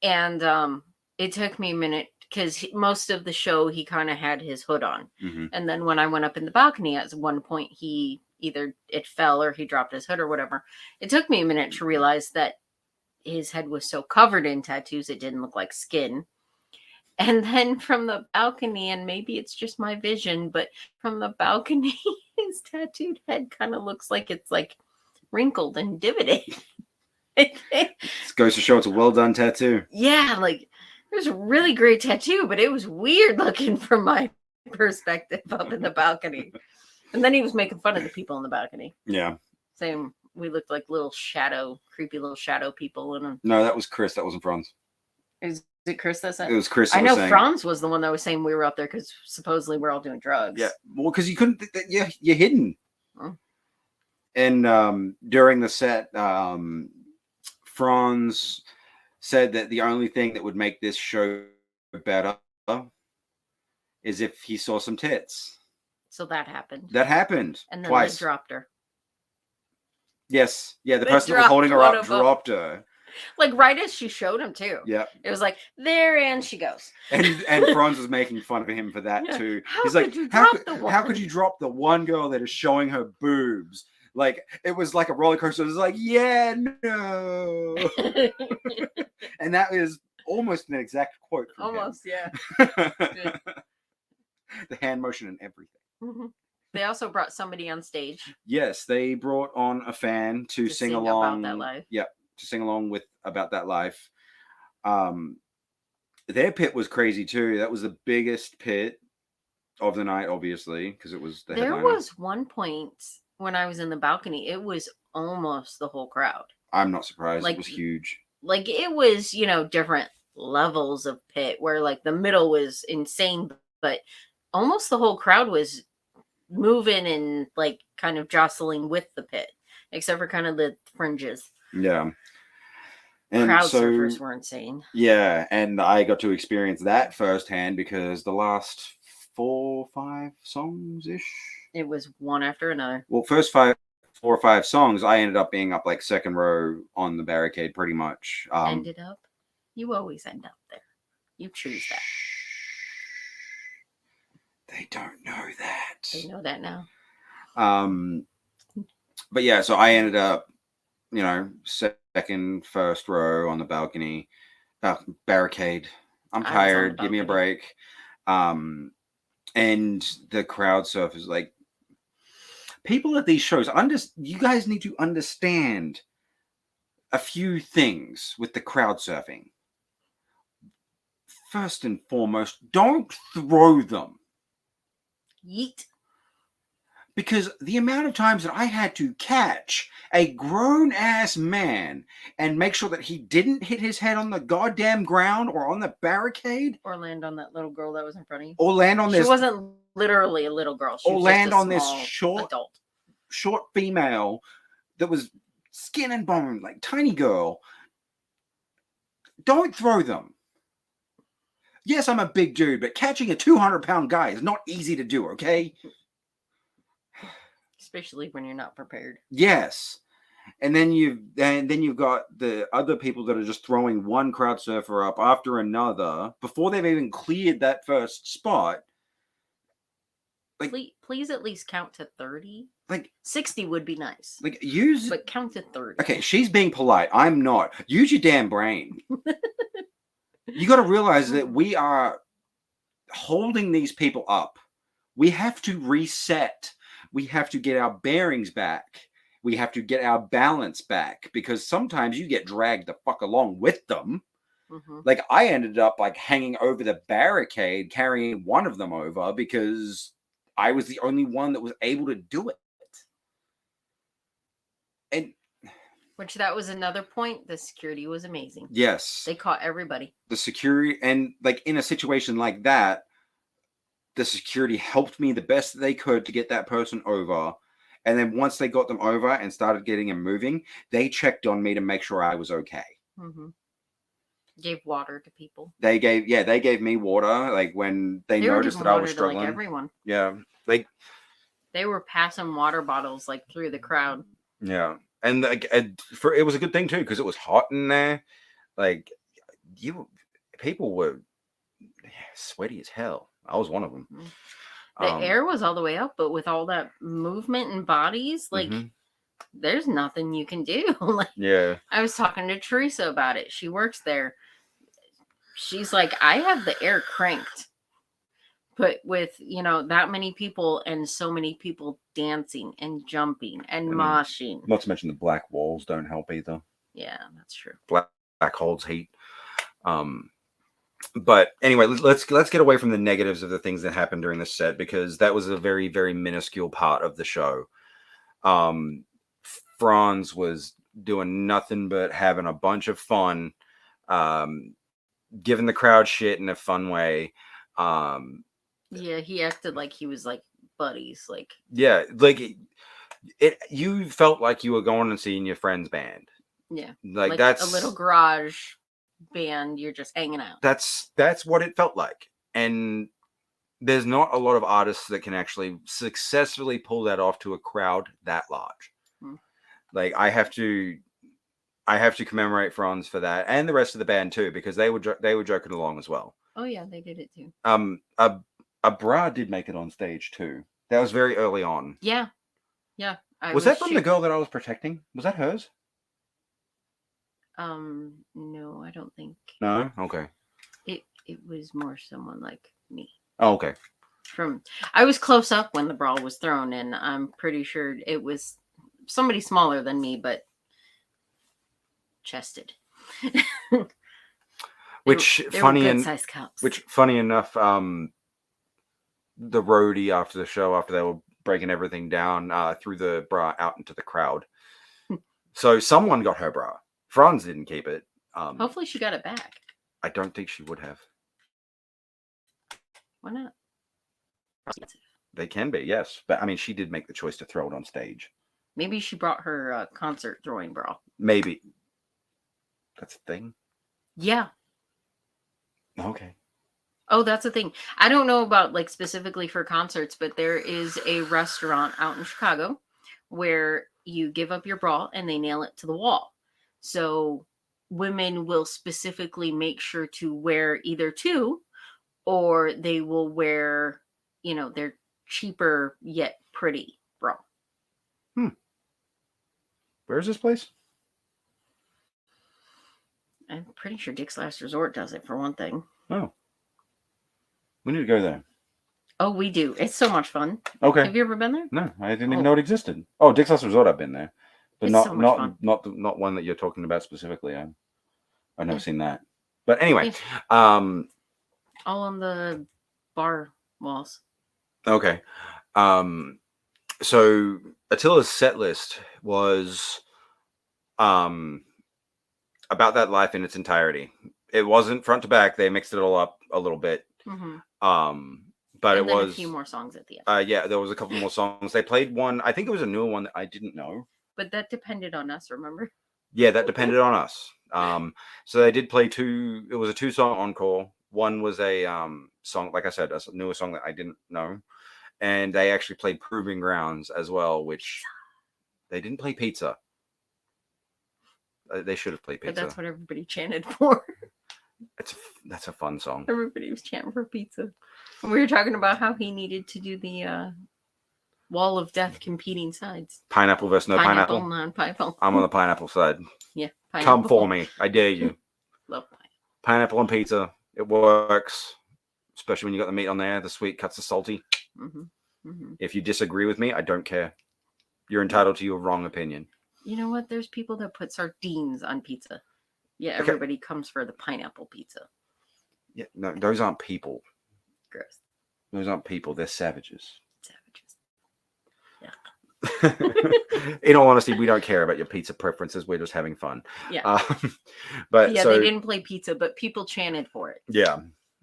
B: and it took me a minute because most of the show he kind of had his hood on, and then when I went up in the balcony, at one point he either it fell or he dropped his hood or whatever. It took me a minute to realize that his head was so covered in tattoos it didn't look like skin. And then from the balcony, and maybe it's just my vision, but from the balcony, his tattooed head kind of looks like it's like wrinkled and divoted.
A: This goes to show it's a well done tattoo.
B: Yeah, like it was a really great tattoo, but it was weird looking from my perspective up in the balcony. And then he was making fun of the people in the balcony.
A: Yeah.
B: Saying we looked like creepy little shadow people.
A: No, that was Chris. That wasn't Franz.
B: Is it Chris that said?
A: It was Chris.
B: I know Franz was the one that was saying we were up there because supposedly we're all doing drugs.
A: Yeah, well, because you couldn't. You're hidden. Oh. And during the set, Franz said that the only thing that would make this show better is if he saw some tits.
B: So that happened.
A: That happened.
B: And then
A: twice.
B: They dropped her.
A: Yes. Yeah, the person that was holding her up dropped her.
B: Like right as she showed him too.
C: Yeah.
B: It was like there, and she goes.
C: And Franz was making fun of him for that too. He's like, how could you drop the one girl that is showing her boobs? Like it was like a roller coaster. It was like, yeah, no. And that is almost an exact quote from him.
B: Yeah.
C: The hand motion and everything.
B: Mm-hmm. They also brought somebody on stage.
C: Yes, they brought on a fan to sing along
B: About That Life.
C: Yeah, to sing along with About That Life. Their pit was crazy too. That was the biggest pit of the night, obviously, because it was the headliner.
B: There was one point when I was in the balcony, it was almost the whole crowd.
C: I'm not surprised. Like, it was huge.
B: Like it was, different levels of pit where like the middle was insane, but almost the whole crowd was moving and like kind of jostling with the pit, except for kind of the fringes.
C: Yeah. And
B: crowd surfers were insane.
C: Yeah, and I got to experience that firsthand because the last 4 or 5 songs ish.
B: It was one after another.
C: Well, first 4 or 5 songs, I ended up being up like second row on the barricade, pretty much.
B: Ended up? You always end up there. You choose that.
C: They don't know that.
B: They know that now.
C: But yeah, so I ended up, second, first row on the balcony, barricade. I'm tired. Give me a break. And the crowd surfers, like, people at these shows, you guys need to understand a few things with the crowd surfing. First and foremost, don't throw them.
B: Yeet.
C: Because the amount of times that I had to catch a grown-ass man and make sure that he didn't hit his head on the goddamn ground or on the barricade.
B: Or land on that little girl that was in front of you.
C: Or land on this...
B: She wasn't literally a little girl. She was
C: land
B: just
C: on this short female that was skin and bone, like tiny girl. Don't throw them. Yes, I'm a big dude, but catching a 200-pound guy is not easy to do, okay?
B: Especially when you're not prepared.
C: Yes. And then you've got the other people that are just throwing one crowd surfer up after another before they've even cleared that first spot.
B: Like, please at least count to 30.
C: Like
B: 60 would be nice.
C: But
B: count to 30.
C: Okay, she's being polite. I'm not. Use your damn brain. You got to realize that we are holding these people up. We have to reset. We have to get our bearings back. We have to get our balance back because sometimes you get dragged the fuck along with them. Mm-hmm. Like I ended up like hanging over the barricade, carrying one of them over because I was the only one that was able to do it. And
B: which that was another point. The security was amazing.
C: Yes.
B: They caught everybody.
C: The security, and like in a situation like that, the security helped me the best that they could to get that person over. And then once they got them over and started getting them moving, they checked on me to make sure I was okay.
B: Mm-hmm. Gave water to people.
C: They gave me water. Like when they noticed that I was struggling.
B: Like everyone.
C: Yeah. Like
B: they were passing water bottles like through the crowd.
C: Yeah. And it was a good thing too, because it was hot in there. Like people were sweaty as hell. I was one of them.
B: The air was all the way up, but with all that movement and bodies, like there's nothing you can do. Like,
C: yeah.
B: I was talking to Teresa about it. She works there. She's like, I have the air cranked. But with, that many people and so many people dancing and jumping and moshing.
C: Not to mention the black walls don't help either.
B: Yeah, that's true.
C: Black holds heat. But anyway, let's get away from the negatives of the things that happened during the set because that was a very, very minuscule part of the show. Franz was doing nothing but having a bunch of fun, giving the crowd shit in a fun way.
B: Yeah, he acted like he was like buddies, like
C: you felt like you were going and seeing your friend's band.
B: Yeah,
C: like that's
B: a little garage band. You're just hanging out.
C: That's what it felt like, and there's not a lot of artists that can actually successfully pull that off to a crowd that large. Like I have to
A: I have to commemorate Franz for that, and the rest of the band too, because they were joking along as well.
B: Oh yeah, they did it too.
A: A bra did make it on stage too. That was very early on.
B: Yeah.
A: Was that from the girl that I was protecting? Was that hers?
B: No, I don't think.
A: No. Okay.
B: It was more someone like me.
A: Oh, okay.
B: I was close up when the bra was thrown, and I'm pretty sure it was somebody smaller than me, but chested.
A: Which funny enough, the roadie after the show, after they were breaking everything down, threw the bra out into the crowd. So someone got her bra. Franz didn't keep it.
B: Hopefully she got it back.
A: I don't think she would have.
B: Why not?
A: They can be, yes. But I mean, she did make the choice to throw it on stage.
B: Maybe she brought her concert throwing bra.
A: Maybe. That's a thing?
B: Yeah.
A: Okay.
B: Oh, that's a thing. I don't know about like specifically for concerts, but there is a restaurant out in Chicago where you give up your bra and they nail it to the wall. So women will specifically make sure to wear either two, or they will wear, their cheaper yet pretty bra.
A: Where's this place?
B: I'm pretty sure Dick's Last Resort does it for one thing.
A: Oh. We need to go there.
B: Oh, we do. It's so much fun.
A: Okay.
B: Have you ever been there?
A: No, I didn't even know it existed. Oh, Dick's Last Resort, I've been there. But
B: It's
A: not
B: so much fun.
A: not one that you're talking about specifically. I've never seen that. But anyway,
B: all on the bar walls.
A: Okay. So Attila's set list was about that life in its entirety. It wasn't front to back. They mixed it all up a little bit.
B: Mm-hmm.
A: But
B: and
A: it was
B: a few more songs at the end.
A: Yeah, there was a couple more songs. They played one. I think it was a newer one that I didn't know.
B: But that depended on us, remember?
A: Yeah, that depended on us. So they did play two. It was a 2-song encore. One was a song, like I said, a newer song that I didn't know, and they actually played "Proving Grounds" as well, which they didn't play "Pizza." They should have played "Pizza."
B: But that's what everybody chanted for.
A: That's a fun song.
B: Everybody was chanting for pizza. And we were talking about how he needed to do the wall of death competing sides.
A: Pineapple versus no pineapple.
B: Pineapple, non-pineapple.
A: I'm on the pineapple side.
B: Yeah.
A: Pineapple. Come for me. I dare you.
B: Love
A: pineapple on pizza. It works. Especially when you got the meat on there. The sweet cuts the salty.
B: Mm-hmm. Mm-hmm.
A: If you disagree with me, I don't care. You're entitled to your wrong opinion.
B: You know what? There's people that put sardines on pizza. Yeah, everybody comes for the pineapple pizza.
A: Yeah, no, those aren't people.
B: Gross.
A: Those aren't people. They're savages.
B: Yeah.
A: In all honesty, we don't care about your pizza preferences. We're just having fun.
B: Yeah.
A: But
B: yeah, they didn't play pizza, but people chanted for it.
A: Yeah.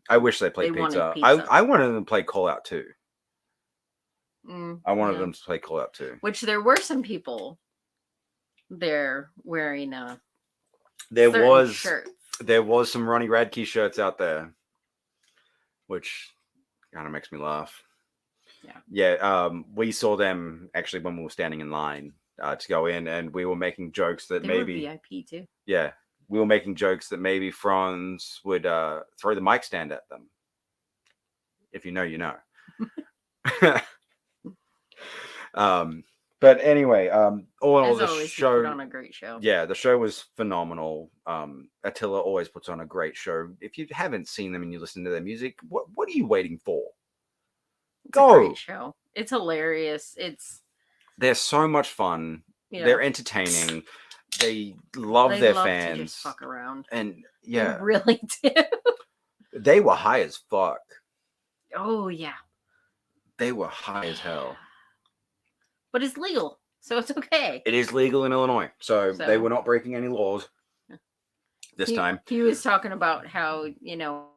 A: I wish they played pizza. I wanted them to play Call Out too. I wanted them to play Call Out too.
B: Which there were some people there wearing
A: there was
B: shirts.
A: There was some Ronnie Radke shirts out there, which kind of makes me laugh. Yeah. We saw them actually when we were standing in line to go in, and we were making jokes that
B: they
A: maybe
B: were VIP too.
A: Yeah, we were making jokes that maybe Franz would throw the mic stand at them. If you know, you know. But anyway, all in all, the show
B: put on a great show.
A: Yeah, the show was phenomenal. Attila always puts on a great show. If you haven't seen them and you listen to their music, what are you waiting for?
B: It's a great show. It's hilarious.
A: They're so much fun. Yeah. They're entertaining. They love their fans.
B: To just fuck around.
A: And yeah,
B: they really do.
A: They were high as fuck.
B: Oh yeah.
A: They were high as hell.
B: But it's legal, so it's okay.
A: It is legal in Illinois, so they were not breaking any laws this time.
B: He was talking about how,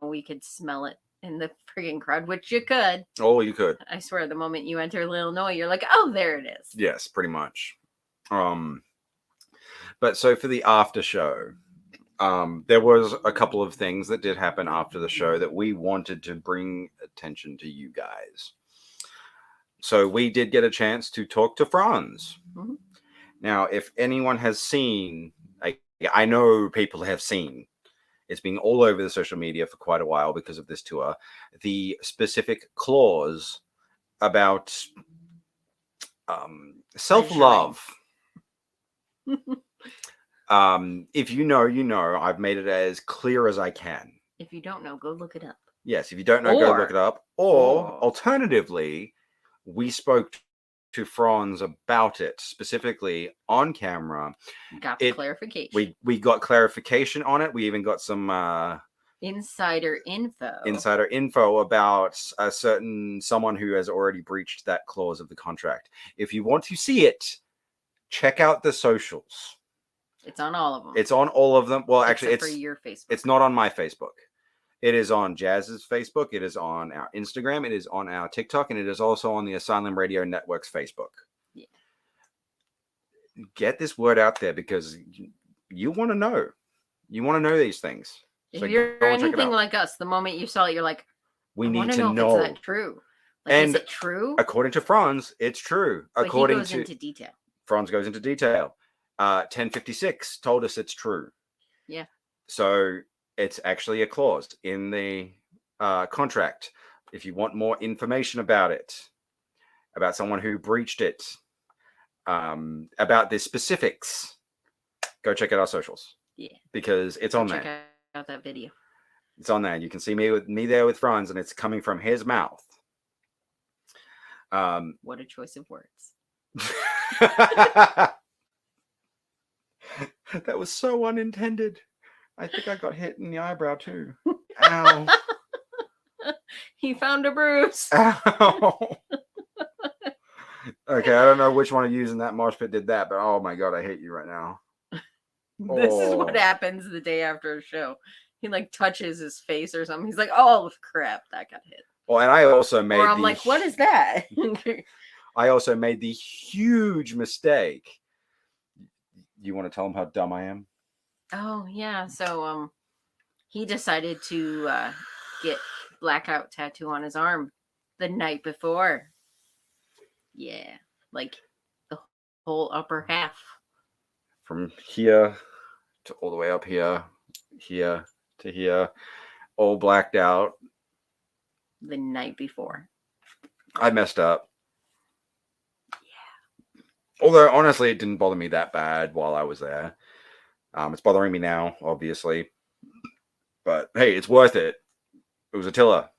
B: we could smell it in the friggin' crowd, which you could.
A: Oh, you could.
B: I swear, the moment you enter Illinois, you're like, oh, there it is.
A: Yes, pretty much. But so for the after show, there was a couple of things that did happen after the show that we wanted to bring attention to you guys. So we did get a chance to talk to Franz.
B: Mm-hmm.
A: Now, if anyone has seen a I know people have seen. It's been all over the social media for quite a while because of this tour. The specific clause about self-love. If you know, you know. I've made it as clear as I can.
B: If you don't know, go look it up.
A: Yes, if you don't know, go look it up. Or alternatively, we spoke to Franz about it specifically on camera.
B: Got the clarification.
A: We got clarification on it. We even got some
B: insider
A: info about someone who has already breached that clause of the contract. If you want to see it, check out the socials.
B: It's on all of them.
A: It's on all of them. Well, actually,
B: it's for your Facebook.
A: It's not on my Facebook. It is on Jazz's Facebook. It is on our Instagram. It is on our TikTok, and it is also on the Asylum Radio Network's Facebook.
B: Yeah.
A: Get this word out there because you want to know. You want to know these things.
B: If you're anything like us, the moment you saw it, you're like,
A: we need to know.
B: If it's that true. Like, and is it true?
A: According to Franz, it's true.
B: But he goes into detail.
A: Franz goes into detail. 1056 told us it's true.
B: Yeah.
A: So it's actually a clause in the contract. If you want more information about it, about someone who breached it, about the specifics, go check out our socials.
B: Yeah.
A: Because it's on there.
B: Check out that video.
A: It's on there. You can see me there with Franz, and it's coming from his mouth.
B: What a choice of words.
A: That was so unintended. I think I got hit in the eyebrow too. Ow.
B: He found a bruise.
A: Ow. Okay, I don't know which one of you in that mosh pit did that, but oh my god, I hate you right now.
B: This is what happens the day after a show. He like touches his face or something. He's like, "Oh crap, that got hit."
A: Well, and I also made.
B: Or I'm like, "What is that?"
A: I also made the huge mistake. You want to tell him how dumb I am?
B: Oh yeah, so he decided to get blackout tattoo on his arm the night before. Yeah, like the whole upper half.
A: From here to all the way up here, here to here, all blacked out.
B: The night before.
A: I messed up. Yeah. Although, honestly, it didn't bother me that bad while I was there. It's bothering me now, obviously. But, hey, it's worth it. It was Attila.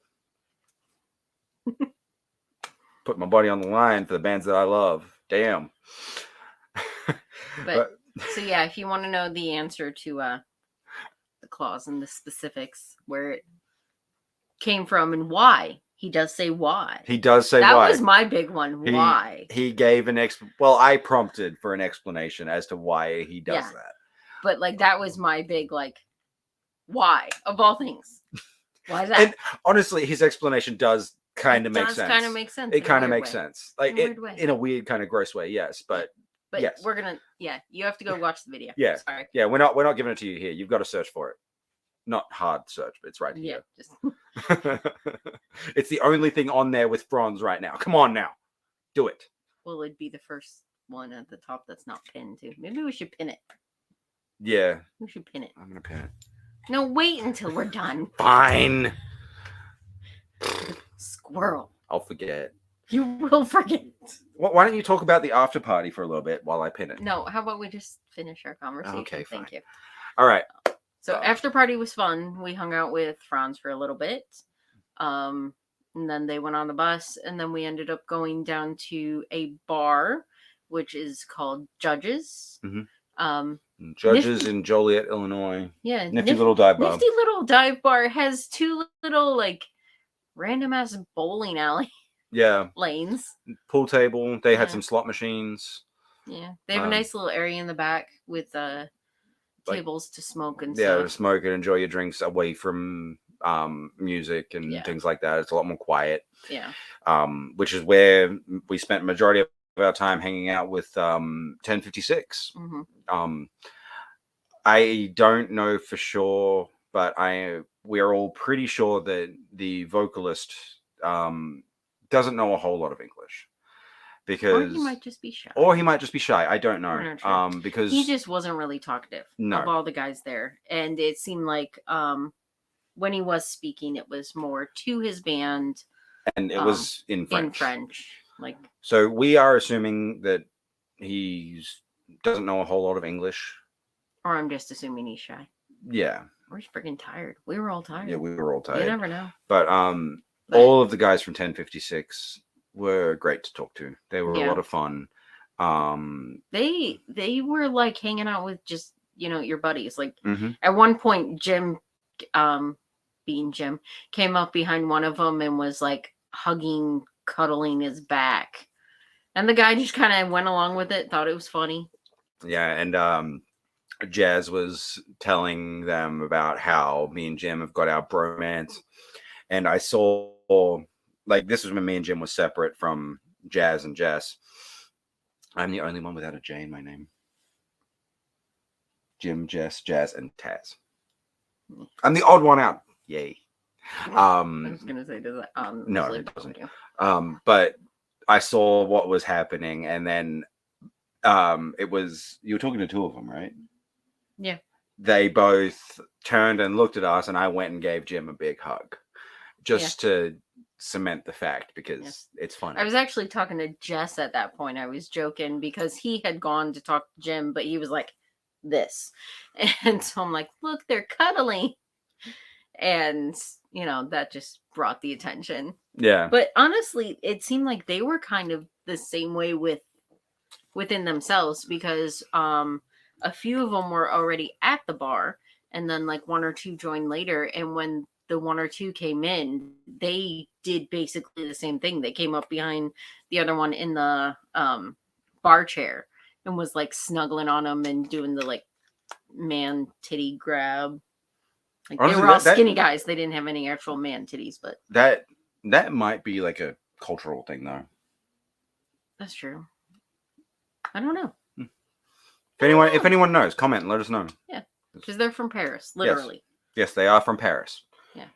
A: Put my body on the line for the bands that I love. Damn.
B: But so, yeah, if you want to know the answer to the clause and the specifics, where it came from and why, he does say why.
A: He does say
B: that
A: why.
B: That was my big one. Why?
A: He gave an well, I prompted for an explanation as to why he does that.
B: But like that was my big like why of all things. Why is that?
A: And honestly, his explanation does kind of make sense.
B: Kind of makes sense.
A: It kind of makes sense. Like in a weird kind of gross way, yes. But yes.
B: We're gonna you have to go watch the video.
A: Yeah.
B: Sorry.
A: Yeah, we're not giving it to you here. You've got to search for it. Not hard search, but it's right here. Yeah, just it's the only thing on there with Franz right now. Come on now. Do it.
B: Well, it'd be the first one at the top that's not pinned too. Maybe we should pin it.
A: Yeah.
B: We should pin it.
A: I'm gonna pin it.
B: No, wait until we're done.
A: Fine.
B: Squirrel.
A: I'll forget.
B: You will forget.
A: Well, why don't you talk about the after party for a little bit while I pin it?
B: No, how about we just finish our conversation?
A: Okay, fine.
B: Thank you.
A: All right.
B: So after party was fun. We hung out with Franz for a little bit. And then they went on the bus, and then we ended up going down to a bar, which is called Judges.
A: Mm-hmm. Judges in Joliet, Illinois.
B: Yeah.
A: Nifty little dive bar.
B: Nifty little dive bar has two little like random ass bowling alley.
A: Yeah.
B: Lanes.
A: Pool table. They had some slot machines.
B: Yeah. They have a nice little area in the back with tables to smoke and
A: stuff.
B: Yeah,
A: to smoke and enjoy your drinks away from music and things like that. It's a lot more quiet.
B: Yeah.
A: Which is where we spent majority of our time hanging out with 1056.
B: Mm-hmm.
A: I don't know for sure, but we're all pretty sure that the vocalist doesn't know a whole lot of English. because
B: or he might just be shy.
A: I don't know.
B: We're not sure.
A: Because
B: he just wasn't really talkative of all the guys there, and it seemed like when he was speaking, it was more to his band,
A: and it was in
B: French. Like,
A: so we are assuming that he doesn't know a whole lot of English,
B: or I'm just assuming he's shy.
A: Yeah.
B: Or he's freaking tired. We were all tired.
A: Yeah, we were all tired.
B: You never know.
A: But all of the guys from 1056 were great to talk to. They were a lot of fun.
B: They were like hanging out with just, your buddies. Like
A: Mhm.
B: at one point, Jim, being Jim, came up behind one of them and was like hugging, cuddling his back. And the guy just kind of went along with it, thought it was funny.
A: Yeah, and Jaz was telling them about how me and Jim have got our bromance. And I saw, like, this was when me and Jim was separate from Taz and Jaz. I'm the only one without a J in my name. Jim, Jaz, and Taz. I'm the odd one out. Yay.
B: I was going to say, does that?
A: No, it doesn't. But I saw what was happening, and then it was, you were talking to two of them, right?
B: Yeah.
A: They both turned and looked at us, and I went and gave Jim a big hug just to cement the fact, because it's funny.
B: I was actually talking to Jess at that point. I was joking because he had gone to talk to Jim, but he was like this. And so I'm like, look, they're cuddling. And, that just brought the attention.
A: Yeah.
B: But honestly, it seemed like they were kind of the same way within themselves, because a few of them were already at the bar, and then like one or two joined later. And when the one or two came in, they did basically the same thing. They came up behind the other one in the bar chair and was like snuggling on them and doing the like man titty grab. Like, honestly, they were all skinny guys. They didn't have any actual man titties, but
A: that might be like a cultural thing, though.
B: That's true. I don't know.
A: If anyone knows, comment and let us know.
B: Yeah, because they're from Paris, literally.
A: Yes, they are from Paris.
B: Yeah.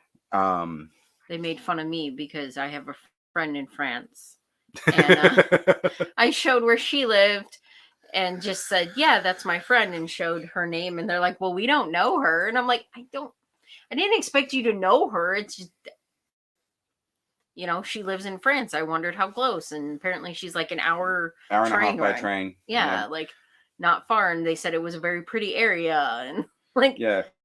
B: They made fun of me because I have a friend in France, and I showed where she lived, and just said, "Yeah, that's my friend," and showed her name, and they're like, "Well, we don't know her," and I'm like, I didn't expect you to know her. It's just, she lives in France. I wondered how close, and apparently she's like an hour
A: and a half by train.
B: Yeah, like not far, and they said it was a very pretty area, and like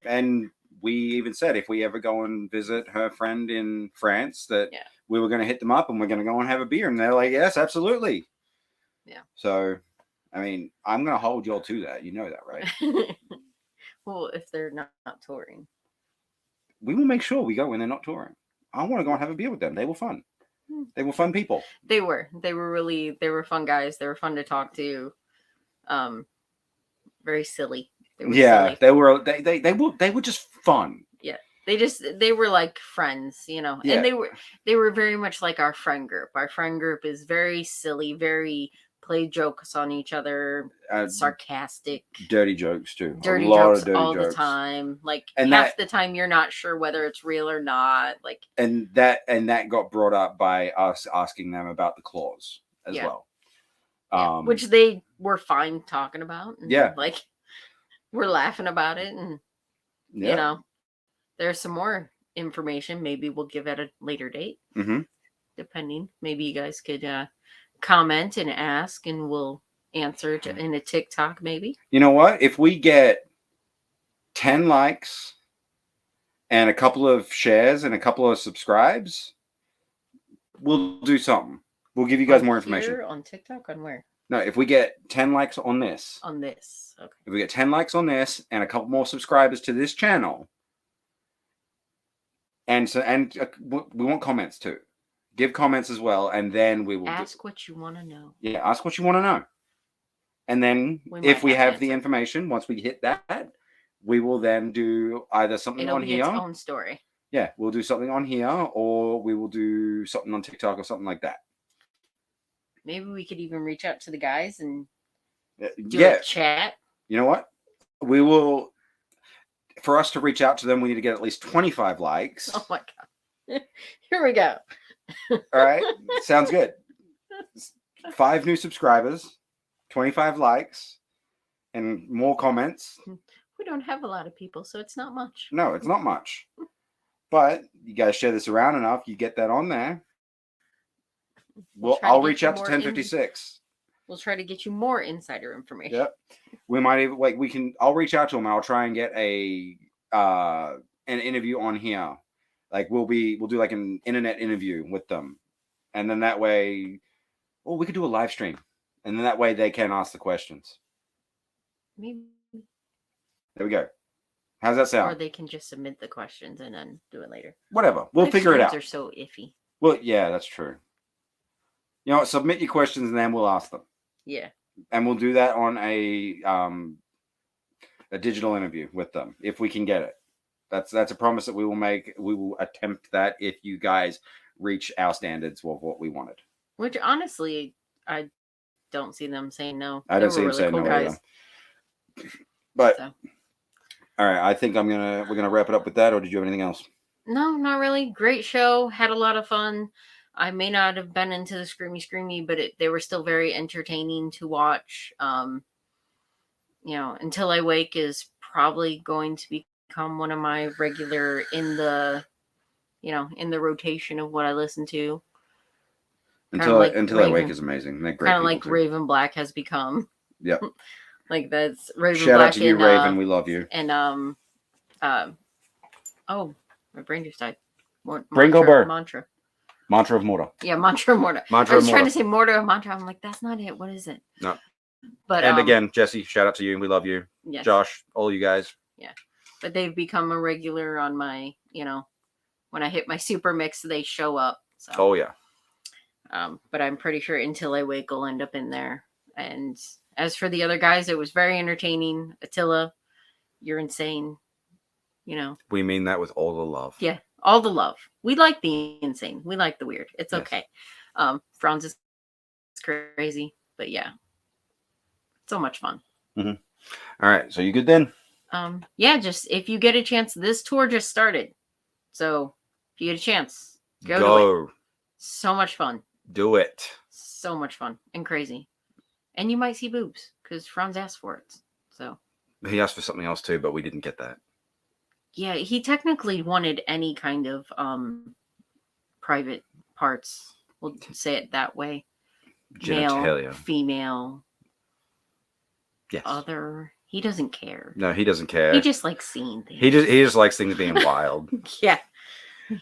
A: and we even said if we ever go and visit her friend in France that we were going to hit them up and we're going to go and have a beer, and they're like, yes, absolutely.
B: Yeah.
A: So, I mean, I'm going to hold y'all to that. You know that, right?
B: Well, if they're not touring,
A: we will make sure we go when they're not touring. I want to go and have a beer with them. They were fun. They were fun people.
B: They were fun guys. They were fun to talk to. Very silly.
A: Silly. They were just fun.
B: Yeah. They were like friends, and they were very much like our friend group. Our friend group is very silly, very play jokes on each other, sarcastic,
A: dirty jokes too.
B: Dirty jokes all the time. Like, and half the time you're not sure whether it's real or not. Like,
A: and that got brought up by us asking them about the claws as well.
B: Which they were fine talking about. And like, we're laughing about it, and there's some more information. Maybe we'll give at a later date, depending. Maybe you guys could comment and ask, and we'll answer in a TikTok. Maybe. You know what? If we get 10 likes and a couple of shares and a couple of subscribes, we'll do something. We'll give you guys more information. Here on TikTok, on where? No, if we get 10 likes on this. On this. Okay. If we get 10 likes on this and a couple more subscribers to this channel. And we want comments too. Give comments as well, and then we will ask what you want to know. Yeah, ask what you want to know. And then if we have the information, once we hit that, we will then do either something on here. It'll be its own story. Yeah, we'll do something on here, or we will do something on TikTok or something like that. Maybe we could even reach out to the guys and do a chat. You know what? We will. For us to reach out to them, we need to get at least 25 likes. Oh my God. Here we go. All right. Sounds good.
C: 5 new subscribers, 25 likes, and more comments.
B: We don't have a lot of people, so it's not much.
C: No, it's not much. But you guys share this around enough, you get that on there. I'll reach out to 1056.
B: We'll try to get you more insider information.
C: Yep. We might even I'll reach out to them. I'll try and get an interview on here. Like we'll do like an internet interview with them. And then that way, we could do a live stream. And then that way they can ask the questions.
B: Maybe.
C: There we go. How's that sound?
B: Or they can just submit the questions and then do it later.
C: Whatever. We'll figure it out.
B: Are so iffy.
C: Well, yeah, that's true. You know, submit your questions and then we'll ask them.
B: Yeah.
C: And we'll do that on a digital interview with them if we can get it. That's a promise that we will make. We will attempt that if you guys reach our standards of what we wanted.
B: Which honestly, I don't see them saying no.
C: I don't see them saying no either. But all right, I think we're gonna wrap it up with that. Or did you have anything else?
B: No, not really. Great show. Had a lot of fun. I may not have been into the screamy, but they were still very entertaining to watch. Until I Wake is probably going to become one of my regular in the rotation of what I listen to.
C: Until I Wake is amazing.
B: Kind of like Raven Black has become.
C: Yep.
B: Like that's Raven
C: Shout
B: Black.
C: Out to you, Raven. We love you.
B: And my brain just died.
C: Mantra of Mortar.
B: Yeah, Mantra of Mortar. I was trying to say Mortar of Mantra. I'm like, that's not it. What is it?
A: No.
B: But
A: again, Jesse, shout out to you. We love you.
B: Yes.
A: Josh, all you guys.
B: Yeah. But they've become a regular on my, when I hit my super mix, they show up. So.
A: Oh yeah.
B: But I'm pretty sure Until I Wake will end up in there. And as for the other guys, it was very entertaining. Attila, you're insane.
A: We mean that with all the love.
B: Yeah. All the love. We like the insane. We like the weird. It's okay. Franz is crazy, but yeah, so much fun.
C: Mm-hmm. All right, so you good then?
B: Just if you get a chance, this tour just started, so if you get a chance, go. Do it. So much fun.
A: Do it.
B: So much fun and crazy, and you might see boobs because Franz asked for it. So
A: he asked for something else too, but we didn't get that.
B: Yeah, he technically wanted any kind of private parts. We'll say it that way.
A: Genitalia.
B: Male, female,
A: yes.
B: Other. He doesn't care.
A: No, he doesn't care.
B: He just likes seeing things.
A: He just likes things being wild.
B: Yeah.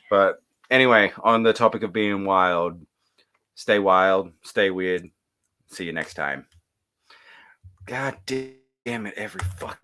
A: But anyway, on the topic of being wild, stay weird. See you next time. God damn it, every fucking time.